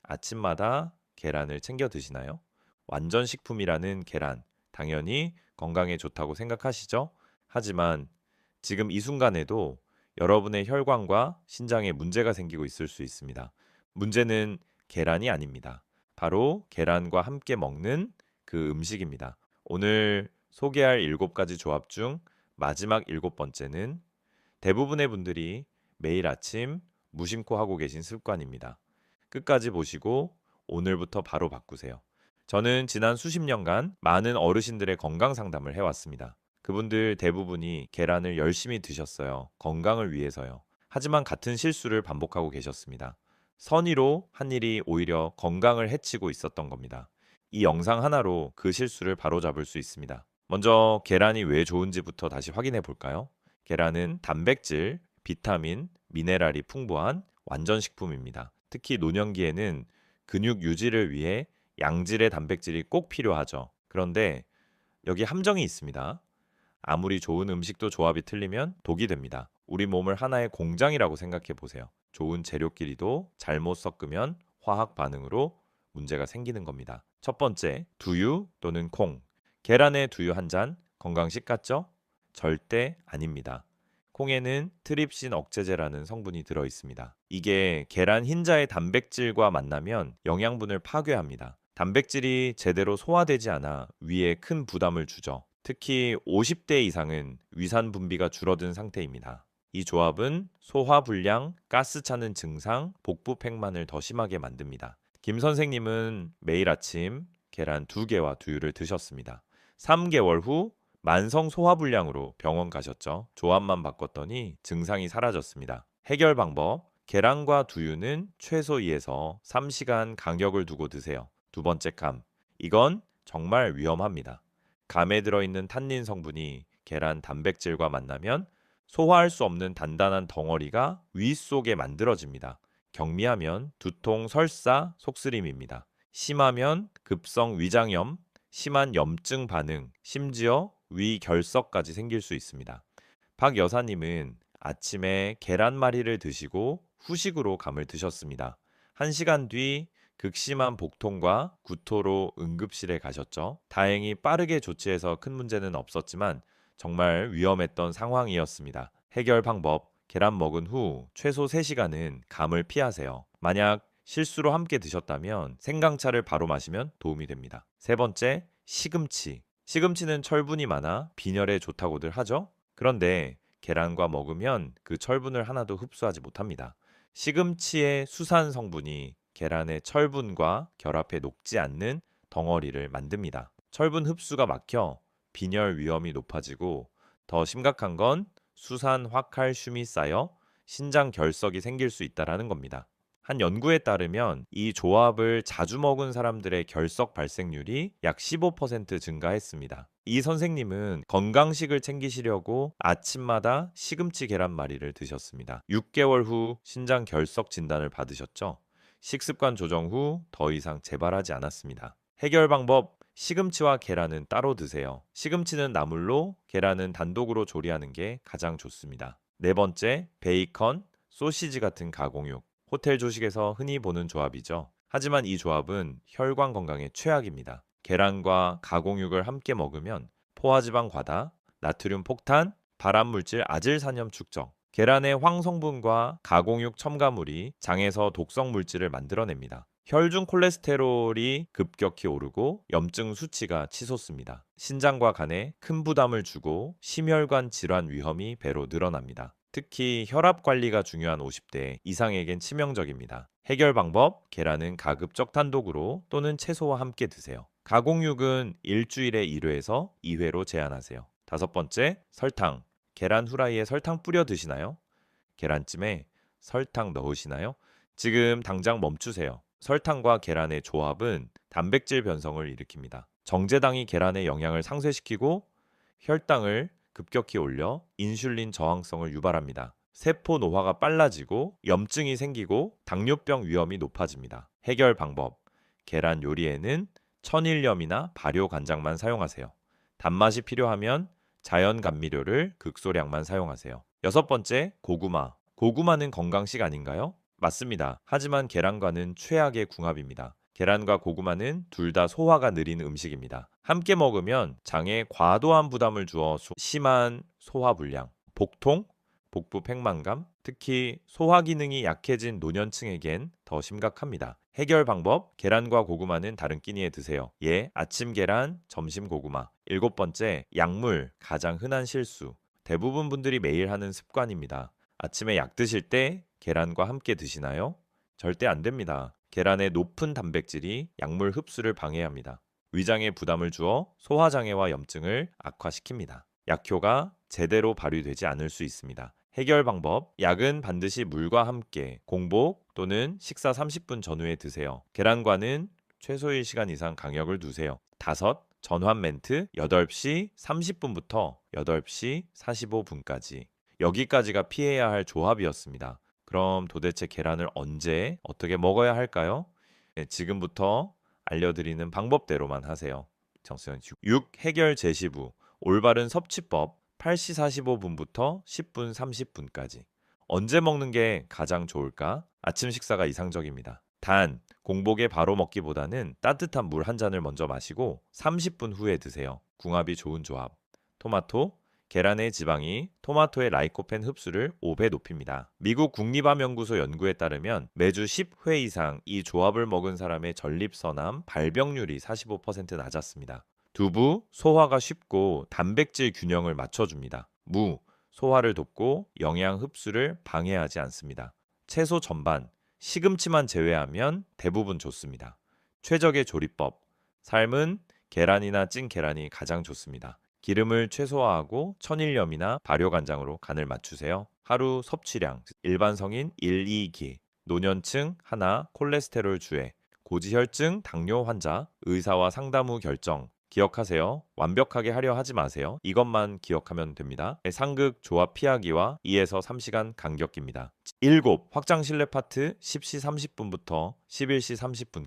아침마다 계란을 챙겨 드시나요? 완전 식품이라는 계란, 당연히 건강에 좋다고 생각하시죠? 하지만 지금 이 순간에도 여러분의 혈관과 신장에 문제가 생기고 있을 수 있습니다. 문제는 계란이 아닙니다. 바로 계란과 함께 먹는 그 음식입니다. 오늘 소개할 7가지 조합 중 마지막 7번째는 대부분의 분들이 매일 아침 무심코 하고 계신 습관입니다. 끝까지 보시고 오늘부터 바로 바꾸세요. 저는 지난 수십 년간 많은 어르신들의 건강 상담을 해왔습니다. 그분들 대부분이 계란을 열심히 드셨어요. 건강을 위해서요. 하지만 같은 실수를 반복하고 계셨습니다. 선의로 한 일이 오히려 건강을 해치고 있었던 겁니다. 이 영상 하나로 그 실수를 바로잡을 수 있습니다. 먼저 계란이 왜 좋은지부터 다시 확인해 볼까요? 계란은 단백질, 비타민, 미네랄이 풍부한 완전 식품입니다. 특히 노년기에는 근육 유지를 위해 양질의 단백질이 꼭 필요하죠. 그런데 여기 함정이 있습니다. 아무리 좋은 음식도 조합이 틀리면 독이 됩니다. 우리 몸을 하나의 공장이라고 생각해 보세요. 좋은 재료끼리도 잘못 섞으면 화학 반응으로 문제가 생기는 겁니다. 첫 번째, 두유 또는 콩. 계란에 두유 한 잔, 건강식 같죠? 절대 아닙니다. 콩에는 트립신 억제제라는 성분이 들어 있습니다. 이게 계란 흰자의 단백질과 만나면 영양분을 파괴합니다. 단백질이 제대로 소화되지 않아 위에 큰 부담을 주죠. 특히 50대 이상은 위산 분비가 줄어든 상태입니다. 이 조합은 소화불량, 가스 차는 증상, 복부 팽만을 더 심하게 만듭니다. 김 선생님은 매일 아침 계란 2개와 두유를 드셨습니다. 3개월 후 만성 소화불량으로 병원 가셨죠. 조합만 바꿨더니 증상이 사라졌습니다. 해결 방법: 계란과 두유는 최소 2에서 3시간 간격을 두고 드세요. 두 번째 감. 이건 정말 위험합니다. 감에 들어있는 탄닌 성분이 계란 단백질과 만나면 소화할 수 없는 단단한 덩어리가 위 속에 만들어집니다. 경미하면 두통, 설사, 속쓰림입니다. 심하면 급성 위장염, 심한 염증 반응, 심지어 위결석까지 생길 수 있습니다. 박 여사님은 아침에 계란말이를 드시고 후식으로 감을 드셨습니다. 1시간 뒤 극심한 복통과 구토로 응급실에 가셨죠. 다행히 빠르게 조치해서 큰 문제는 없었지만 정말 위험했던 상황이었습니다. 해결 방법: 계란 먹은 후 최소 3시간은 감을 피하세요. 만약 실수로 함께 드셨다면 생강차를 바로 마시면 도움이 됩니다. 세 번째, 시금치. 시금치는 철분이 많아 빈혈에 좋다고들 하죠. 그런데 계란과 먹으면 그 철분을 하나도 흡수하지 못합니다. 시금치의 수산 성분이 계란의 철분과 결합해 녹지 않는 덩어리를 만듭니다. 철분 흡수가 막혀 빈혈 위험이 높아지고 더 심각한 건 수산 화칼슘이 쌓여 신장 결석이 생길 수 있다는 겁니다. 한 연구에 따르면 이 조합을 자주 먹은 사람들의 결석 발생률이 약 15% 증가했습니다. 이 선생님은 건강식을 챙기시려고 아침마다 시금치 계란말이를 드셨습니다. 6개월 후 신장 결석 진단을 받으셨죠. 식습관 조정 후 더 이상 재발하지 않았습니다. 해결 방법: 시금치와 계란은 따로 드세요. 시금치는 나물로, 계란은 단독으로 조리하는 게 가장 좋습니다. 네 번째, 베이컨, 소시지 같은 가공육. 호텔 조식에서 흔히 보는 조합이죠. 하지만 이 조합은 혈관 건강에 최악입니다. 계란과 가공육을 함께 먹으면 포화지방 과다, 나트륨 폭탄, 발암물질 아질산염 축적, 계란의 황성분과 가공육 첨가물이 장에서 독성 물질을 만들어냅니다. 혈중 콜레스테롤이 급격히 오르고 염증 수치가 치솟습니다. 신장과 간에 큰 부담을 주고 심혈관 질환 위험이 배로 늘어납니다. 특히 혈압 관리가 중요한 50대 이상에겐 치명적입니다. 해결 방법: 계란은 가급적 단독으로 또는 채소와 함께 드세요. 가공육은 일주일에 1회에서 2회로 제한하세요. 다섯 번째, 설탕. 계란 후라이에 설탕 뿌려 드시나요? 계란찜에 설탕 넣으시나요? 지금 당장 멈추세요. 설탕과 계란의 조합은 단백질 변성을 일으킵니다. 정제당이 계란의 영양을 상쇄시키고 혈당을 급격히 올려 인슐린 저항성을 유발합니다. 세포 노화가 빨라지고 염증이 생기고 당뇨병 위험이 높아집니다. 해결 방법: 계란 요리에는 천일염이나 발효 간장만 사용하세요. 단맛이 필요하면 자연 감미료를 극소량만 사용하세요. 여섯 번째, 고구마. 고구마는 건강식 아닌가요? 맞습니다. 하지만 계란과는 최악의 궁합입니다. 계란과 고구마는 둘 다 소화가 느린 음식입니다. 함께 먹으면 장에 과도한 부담을 주어 심한 소화불량, 복통, 복부 팽만감, 특히 소화 기능이 약해진 노년층에겐 더 심각합니다. 해결 방법, 계란과 고구마는 다른 끼니에 드세요. 예, 아침 계란, 점심 고구마. 일곱 번째, 약물, 가장 흔한 실수. 대부분 분들이 매일 하는 습관입니다. 아침에 약 드실 때 계란과 함께 드시나요? 절대 안 됩니다. 계란의 높은 단백질이 약물 흡수를 방해합니다. 위장에 부담을 주어 소화장애와 염증을 악화시킵니다. 약효가 제대로 발휘되지 않을 수 있습니다. 해결 방법, 약은 반드시 물과 함께 공복 또는 식사 30분 전후에 드세요. 계란과는 최소 1시간 이상 간격을 두세요. 다섯, 전환 멘트 8시 30분부터 8시 45분까지. 여기까지가 피해야 할 조합이었습니다. 그럼 도대체 계란을 언제 어떻게 먹어야 할까요? 네, 지금부터 알려드리는 방법대로만 하세요. 정수현 6. 해결 제시부 올바른 섭취법 8시 45분부터 10분 30분까지. 언제 먹는 게 가장 좋을까? 아침 식사가 이상적입니다. 단, 공복에 바로 먹기보다는 따뜻한 물 한 잔을 먼저 마시고 30분 후에 드세요. 궁합이 좋은 조합. 토마토, 계란의 지방이 토마토의 라이코펜 흡수를 5배 높입니다. 미국 국립암연구소 연구에 따르면 매주 10회 이상 이 조합을 먹은 사람의 전립선암 발병률이 45% 낮았습니다. 두부, 소화가 쉽고 단백질 균형을 맞춰줍니다. 무, 소화를 돕고 영양 흡수를 방해하지 않습니다. 채소 전반, 시금치만 제외하면 대부분 좋습니다. 최적의 조리법, 삶은 계란이나 찐 계란이 가장 좋습니다. 기름을 최소화하고 천일염이나 발효간장으로 간을 맞추세요. 하루 섭취량, 일반 성인 1, 2기, 노년층 하나, 콜레스테롤 주의, 고지혈증, 당뇨 환자, 의사와 상담 후 결정. 기억하세요. 완벽하게 하려 하지 마세요. 이것만 기억하면 됩니다. 상극 조합 피하기와 2에서 3시간 간격입니다. 7. 확장 실내 파트 10시 30분부터 11시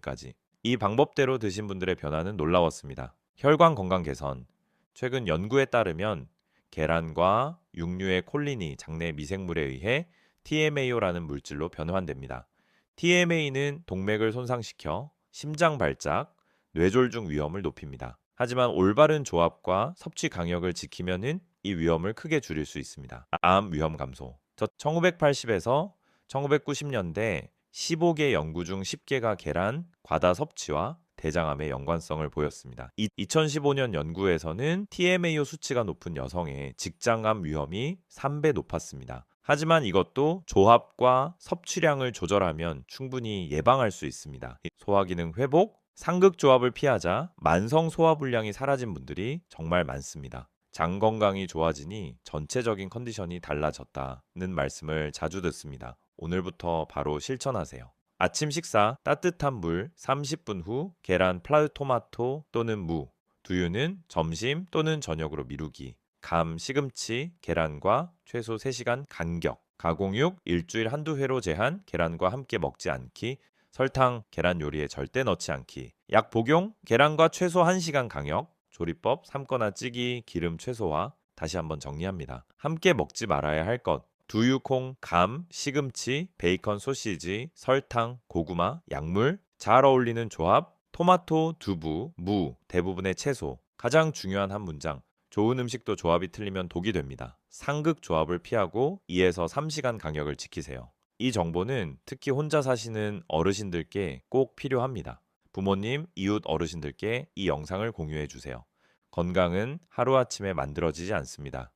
30분까지. 이 방법대로 드신 분들의 변화는 놀라웠습니다. 혈관 건강 개선. 최근 연구에 따르면 계란과 육류의 콜린이 장내 미생물에 의해 TMAO라는 물질로 변환됩니다. TMA는 동맥을 손상시켜 심장 발작, 뇌졸중 위험을 높입니다. 하지만 올바른 조합과 섭취 강역을 지키면은 이 위험을 크게 줄일 수 있습니다. 암 위험 감소. 1980에서 1990년대 15개 연구 중 10개가 계란, 과다 섭취와 대장암의 연관성을 보였습니다. 2015년 연구에서는 TMAO 수치가 높은 여성의 직장암 위험이 3배 높았습니다. 하지만 이것도 조합과 섭취량을 조절하면 충분히 예방할 수 있습니다. 소화기능 회복, 상극 조합을 피하자 만성 소화불량이 사라진 분들이 정말 많습니다. 장 건강이 좋아지니 전체적인 컨디션이 달라졌다는 말씀을 자주 듣습니다. 오늘부터 바로 실천하세요. 아침 식사 따뜻한 물 30분 후 계란 플라우토마토 또는 무, 두유는 점심 또는 저녁으로 미루기, 감, 시금치, 계란과 최소 3시간 간격, 가공육 일주일 한두 회로 제한, 계란과 함께 먹지 않기, 설탕, 계란 요리에 절대 넣지 않기, 약 복용, 계란과 최소 1시간 강역, 조리법, 삶거나 찌기, 기름 최소화. 다시 한번 정리합니다. 함께 먹지 말아야 할 것, 두유, 콩, 감, 시금치, 베이컨, 소시지, 설탕, 고구마, 약물, 잘 어울리는 조합, 토마토, 두부, 무, 대부분의 채소. 가장 중요한 한 문장, 좋은 음식도 조합이 틀리면 독이 됩니다. 상극 조합을 피하고 2에서 3시간 간격을 지키세요. 이 정보는 특히 혼자 사시는 어르신들께 꼭 필요합니다. 부모님, 이웃 어르신들께 이 영상을 공유해 주세요. 건강은 하루아침에 만들어지지 않습니다.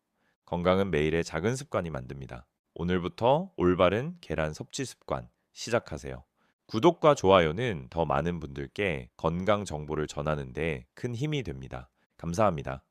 건강은 매일의 작은 습관이 만듭니다. 오늘부터 올바른 계란 섭취 습관 시작하세요. 구독과 좋아요는 더 많은 분들께 건강 정보를 전하는 데 큰 힘이 됩니다. 감사합니다.